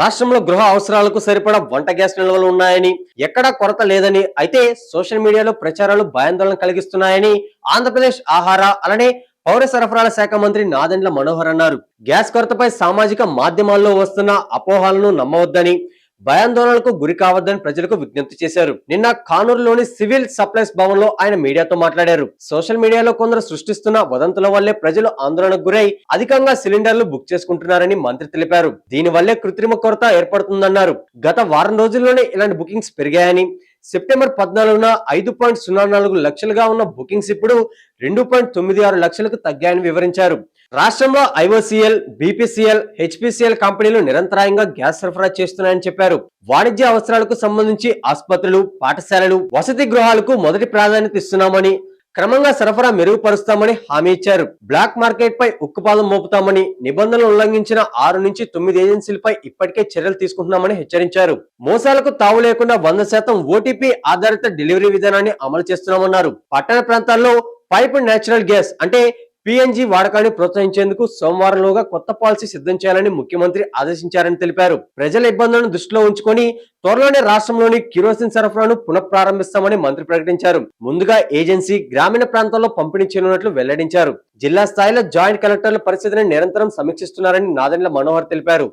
రాష్ట్రంలో గృహ అవసరాలకు సరిపడా వంట గ్యాస్ నిల్వలు ఉన్నాయని, ఎక్కడా కొరత లేదని, అయితే సోషల్ మీడియాలో ప్రచారాలు భయాందోళన కలిగిస్తున్నాయని ఆంధ్రప్రదేశ్ ఆహార అలానే పౌర సరఫరాల శాఖ మంత్రి నాదెండ్ల మనోహర్ అన్నారు. గ్యాస్ కొరతపై సామాజిక మాధ్యమాల్లో వస్తున్న అపోహలను నమ్మవద్దని, భయాందోళనలకు గురి కావద్దని ప్రజలకు విజ్ఞప్తి చేశారు. నిన్న కానూరులోని సివిల్ సప్లైస్ భవన్ లో ఆయన మీడియాతో మాట్లాడారు. సోషల్ మీడియాలో కొందరు సృష్టిస్తున్న వదంతుల వల్లే ప్రజలు ఆందోళనకు గురై అధికంగా సిలిండర్లు బుక్ చేసుకుంటున్నారని మంత్రి తెలిపారు. దీని వల్లే కృత్రిమ కొరత ఏర్పడుతుందన్నారు. గత వారం రోజుల్లోనే ఇలాంటి బుకింగ్స్ పెరిగాయని, సెప్టెంబర్ 14న 5.04 లక్షలుగా ఉన్న బుకింగ్స్ ఇప్పుడు 2.96 లక్షలకు తగ్గాయని వివరించారు. రాష్ట్రంలో ఐఓసీఎల్, బీపీసీఎల్, హెచ్పీసీఎల్ కంపెనీలు నిరంతరాయంగా గ్యాస్ సరఫరా చేస్తున్నాయని చెప్పారు. వాణిజ్య అవసరాలకు సంబంధించి ఆసుపత్రులు, పాఠశాలలు, వసతి గృహాలకు మొదటి ప్రాధాన్యత ఇస్తున్నామని, క్రమంగా సరఫరా మెరుగుపరుస్తామని హామీ ఇచ్చారు. బ్లాక్ మార్కెట్ పై ఉక్కుపాదం మోపుతామని, నిబంధనలు ఉల్లంఘించిన 6 నుంచి 9 ఏజెన్సీలపై ఇప్పటికే చర్యలు తీసుకుంటున్నామని హెచ్చరించారు. మోసాలకు తావు లేకుండా 100% ఓటీపీ ఆధారిత డెలివరీ విధానాన్ని అమలు చేస్తున్నామన్నారు. పట్టణ ప్రాంతాల్లో పైప్ నేచురల్ గ్యాస్ అంటే పిఎన్జి వాడకాన్ని ప్రోత్సహించేందుకు సోమవారంలోగా కొత్త పాలసీ సిద్ధం చేయాలని ముఖ్యమంత్రి ఆదేశించారని తెలిపారు. ప్రజల ఇబ్బందులను దృష్టిలో ఉంచుకొని త్వరలోనే రాష్ట్రంలోని కిరోసిన్ సరఫరాను పునఃప్రారంభిస్తామని మంత్రి ప్రకటించారు. ముందుగా ఏజెన్సీ గ్రామీణ ప్రాంతాల్లో పంపిణీ చేయనున్నట్లు వెల్లడించారు. జిల్లా స్థాయిలో జాయింట్ కలెక్టర్ల పరిస్థితిని నిరంతరం సమీక్షిస్తున్నారని నాదెండ్ల మనోహర్ తెలిపారు.